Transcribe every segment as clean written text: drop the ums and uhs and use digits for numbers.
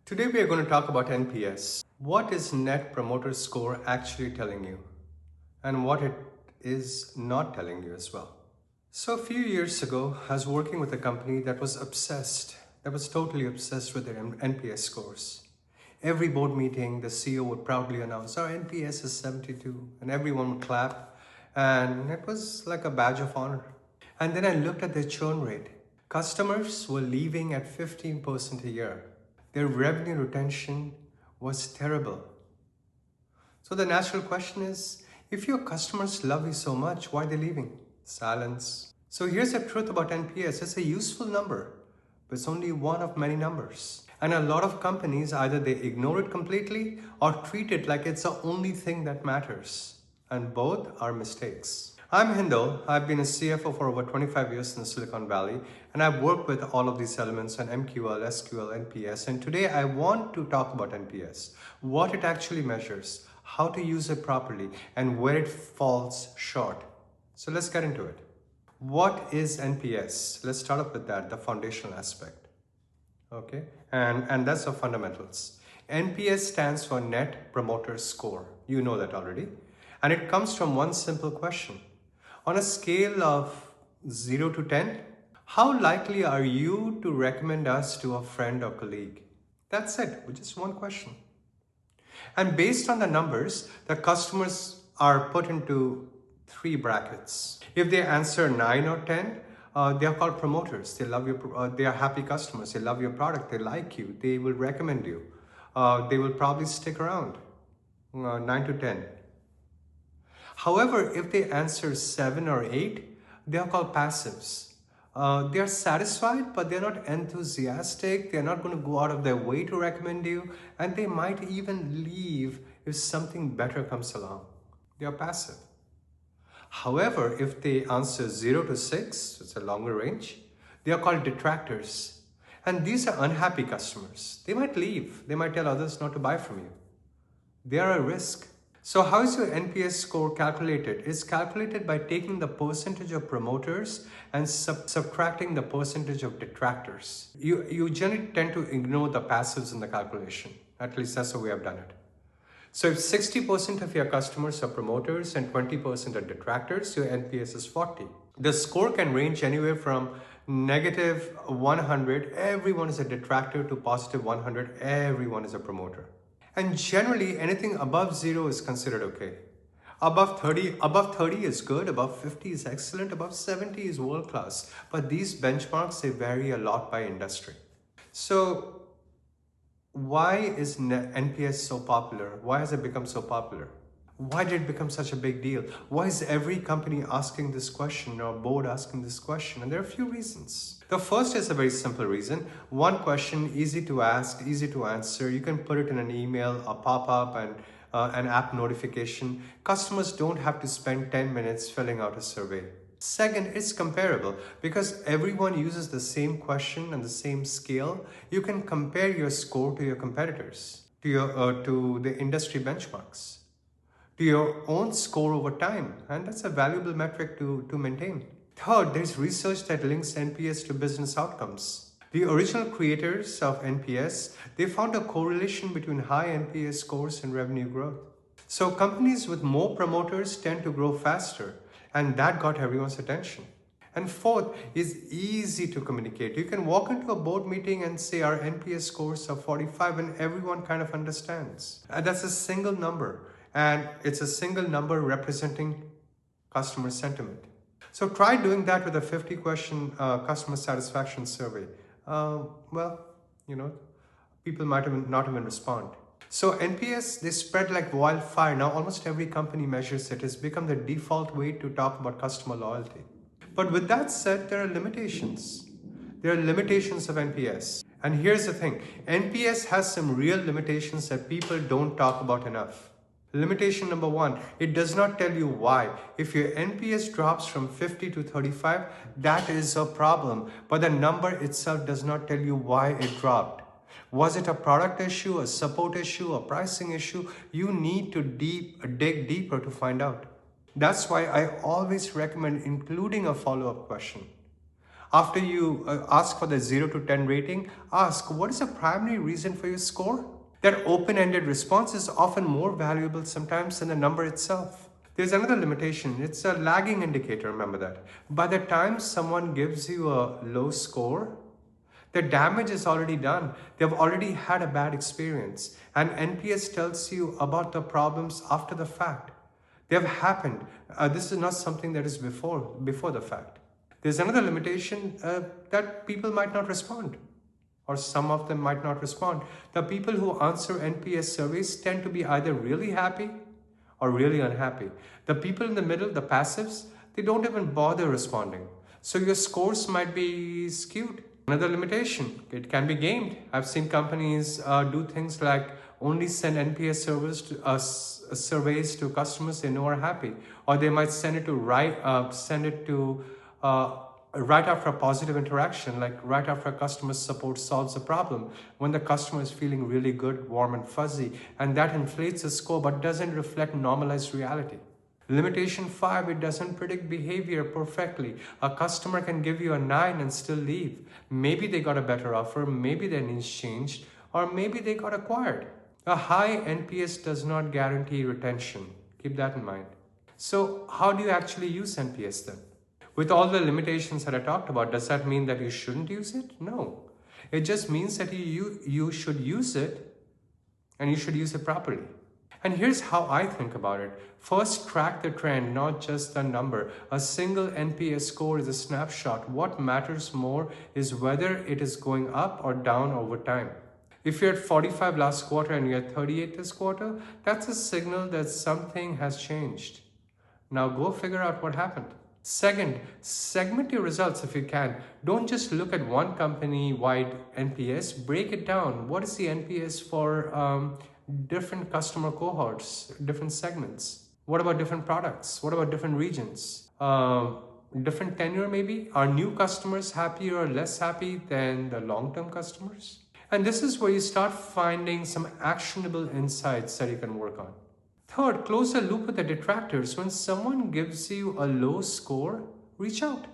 Today we are going to talk about NPS. What is Net Promoter Score actually telling you? And what it is not telling you as well. So a few years ago, I was working with a company that was totally obsessed with their NPS scores. Every board meeting, the CEO would proudly announce, our NPS is 72, and everyone would clap. And it was like a badge of honor. And then I looked at their churn rate. Customers were leaving at 15% a year. Their revenue retention was terrible. So the natural question is, if your customers love you so much, why are they leaving? Silence. So here's the truth about NPS. It's a useful number, but it's only one of many numbers. And a lot of companies, either they ignore it completely or treat it like it's the only thing that matters. And both are mistakes. I'm Hindal. I've been a CFO for over 25 years in the Silicon Valley, and I've worked with all of these elements on MQL, SQL, NPS. And today I want to talk about NPS, what it actually measures, how to use it properly, and where it falls short. So let's get into it. What is NPS? Let's start off with that, the foundational aspect. Okay, and that's the fundamentals. NPS stands for Net Promoter Score. You know that already. And it comes from one simple question. On a scale of 0 to 10, how likely are you to recommend us to a friend or colleague? That's it, with just one question. And based on the numbers, the customers are put into three brackets. If they answer 9 or 10, they are called promoters. They love your, they are happy customers. They love your product. They like you. They will recommend you. They will probably stick around. 9 to 10. However, if they answer 7 or 8, they are called passives. They are satisfied, but they're not enthusiastic. They're not going to go out of their way to recommend you. And they might even leave if something better comes along. They are passive. However, if they answer 0 to 6, it's a longer range, they are called detractors. And these are unhappy customers. They might leave. They might tell others not to buy from you. They are a risk. So how is your NPS score calculated? It's calculated by taking the percentage of promoters and subtracting the percentage of detractors. You generally tend to ignore the passives in the calculation. At least that's the way I've done it. So if 60% of your customers are promoters and 20% are detractors, your NPS is 40. The score can range anywhere from negative 100, everyone is a detractor, to positive 100, everyone is a promoter. And generally, anything above 0 is considered okay. Above 30 is good, above 50 is excellent, above 70 is world class. But these benchmarks, they vary a lot by industry. So why is NPS so popular? Why has it become so popular? Why did it become such a big deal? Why is every company asking this question or board asking this question? And there are a few reasons. The first is a very simple reason. One question, easy to ask, easy to answer. You can put it in an email, a pop-up, and an app notification. Customers don't have to spend 10 minutes filling out a survey. Second, it's comparable because everyone uses the same question and the same scale. You can compare your score to your competitors, to the industry benchmarks, to your own score over time, and that's a valuable metric to maintain. Third, there's research that links NPS to business outcomes. The original creators of NPS, they found a correlation between high NPS scores and revenue growth. So companies with more promoters tend to grow faster, and that got everyone's attention. And fourth is easy to communicate. You can walk into a board meeting and say our NPS scores are 45 and everyone kind of understands. And that's a single number. And it's a single number representing customer sentiment. So try doing that with a 50-question customer satisfaction survey. People might not even respond. So NPS, they spread like wildfire. Now almost every company measures it. It's become the default way to talk about customer loyalty. But with that said, there are limitations. There are limitations of NPS. And here's the thing. NPS has some real limitations that people don't talk about enough. Limitation number 1, it does not tell you why. If your NPS drops from 50 to 35, that is a problem. But the number itself does not tell you why it dropped. Was it a product issue, a support issue, a pricing issue? You need to dig deeper to find out. That's why I always recommend including a follow-up question. After you ask for the 0 to 10 rating, ask what is the primary reason for your score? That open-ended response is often more valuable sometimes than the number itself. There's another limitation. It's a lagging indicator, remember that. By the time someone gives you a low score, the damage is already done. They've already had a bad experience. And NPS tells you about the problems after the fact. They've happened. This is not something that is before the fact. There's another limitation that people might not respond, or some of them might not respond. The people who answer NPS surveys tend to be either really happy or really unhappy. The people in the middle, the passives, they don't even bother responding. So your scores might be skewed. Another limitation, it can be gamed. I've seen companies do things like only send NPS surveys to customers they know are happy, or they might send it to right after a positive interaction, like right after a customer support solves a problem, when the customer is feeling really good, warm and fuzzy, and that inflates the score but doesn't reflect normalized reality. Limitation 5, it doesn't predict behavior perfectly. A customer can give you a 9 and still leave. Maybe they got a better offer, maybe their needs changed, or maybe they got acquired. A high NPS does not guarantee retention. Keep that in mind. So how do you actually use NPS then? With all the limitations that I talked about, does that mean that you shouldn't use it? No. It just means that you should use it, and you should use it properly. And here's how I think about it. First, track the trend, not just the number. A single NPS score is a snapshot. What matters more is whether it is going up or down over time. If you're at 45 last quarter and you're at 38 this quarter, that's a signal that something has changed. Now go figure out what happened. Second, segment your results if you can. Don't just look at one company-wide NPS. Break it down. What is the NPS for different customer cohorts, different segments? What about different products? What about different regions? Different tenure maybe? Are new customers happier or less happy than the long-term customers? And this is where you start finding some actionable insights that you can work on. Third, close the loop with the detractors. When someone gives you a low score, reach out.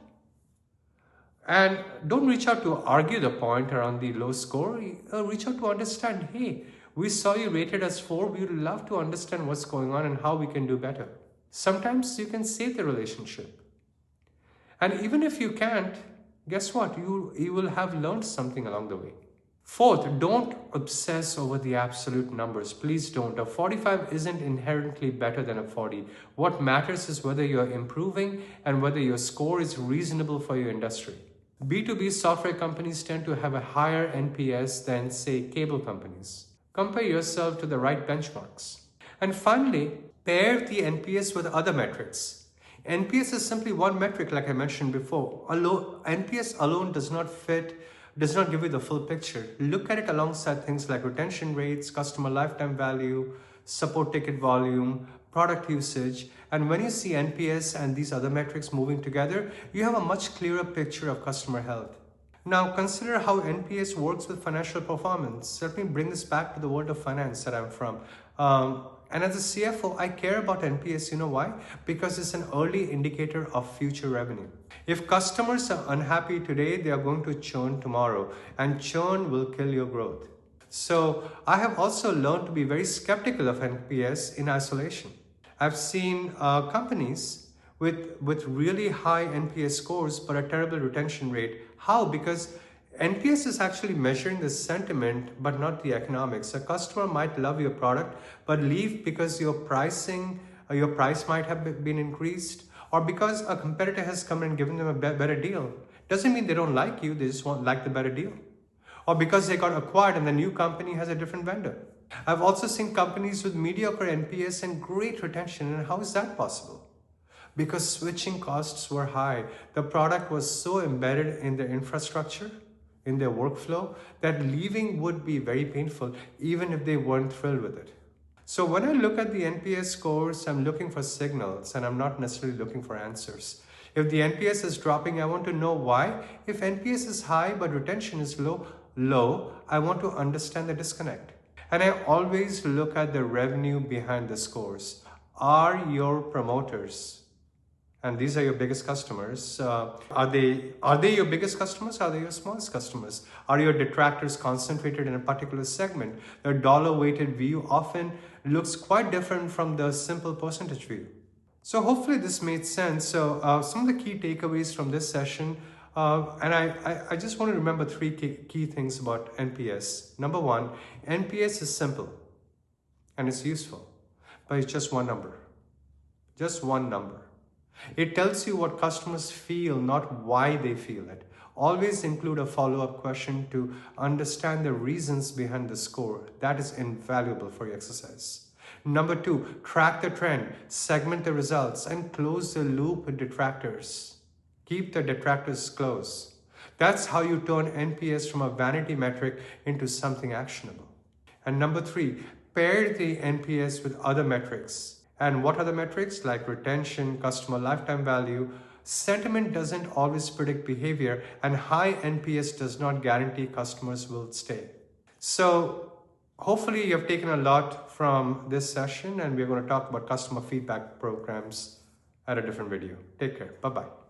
And don't reach out to argue the point around the low score. Reach out to understand, hey, we saw you rated as 4. We would love to understand what's going on and how we can do better. Sometimes you can save the relationship. And even if you can't, guess what? You will have learned something along the way. Fourth, don't obsess over the absolute numbers. Please don't. A 45 isn't inherently better than a 40. What matters is whether you're improving and whether your score is reasonable for your industry. B2B software companies tend to have a higher NPS than, say, cable companies. Compare yourself to the right benchmarks. And finally, pair the NPS with other metrics. NPS is simply one metric, like I mentioned before. NPS alone does not give you the full picture. Look at it alongside things like retention rates, customer lifetime value, support ticket volume, product usage. And when you see NPS and these other metrics moving together, you have a much clearer picture of customer health. Now consider how NPS works with financial performance. Let me bring this back to the world of finance that I'm from. And as a CFO, I care about NPS. You know why? Because it's an early indicator of future revenue. If customers are unhappy today, they are going to churn tomorrow, and churn will kill your growth. So I have also learned to be very skeptical of NPS in isolation. I've seen companies with really high NPS scores but a terrible retention rate. How? Because NPS is actually measuring the sentiment but not the economics. A customer might love your product but leave because your price might have been increased, or because a competitor has come and given them a better deal. Doesn't mean they don't like you, they just like the better deal. Or because they got acquired and the new company has a different vendor. I've also seen companies with mediocre NPS and great retention. And how is that possible? Because switching costs were high. The product was so embedded in their infrastructure, in their workflow, that leaving would be very painful, even if they weren't thrilled with it. So when I look at the NPS scores, I'm looking for signals and I'm not necessarily looking for answers. If the NPS is dropping, I want to know why. If NPS is high but retention is low, I want to understand the disconnect. And I always look at the revenue behind the scores. Are your promoters and these are your biggest customers. Are they your biggest customers? Are they your smallest customers? Are your detractors concentrated in a particular segment? The dollar-weighted view often looks quite different from the simple percentage view. So hopefully this made sense. So some of the key takeaways from this session, and I just want to remember three key things about NPS. Number one, NPS is simple and it's useful, but it's just one number. Just one number. It tells you what customers feel, not why they feel it. Always include a follow-up question to understand the reasons behind the score. That is invaluable for your exercise. Number two, track the trend, segment the results, and close the loop with detractors. Keep the detractors close. That's how you turn NPS from a vanity metric into something actionable. And number three, pair the NPS with other metrics. And what are the metrics? Like retention, customer lifetime value. Sentiment doesn't always predict behavior, and high NPS does not guarantee customers will stay. So hopefully you have taken a lot from this session, and we're going to talk about customer feedback programs at a different video. Take care. Bye-bye.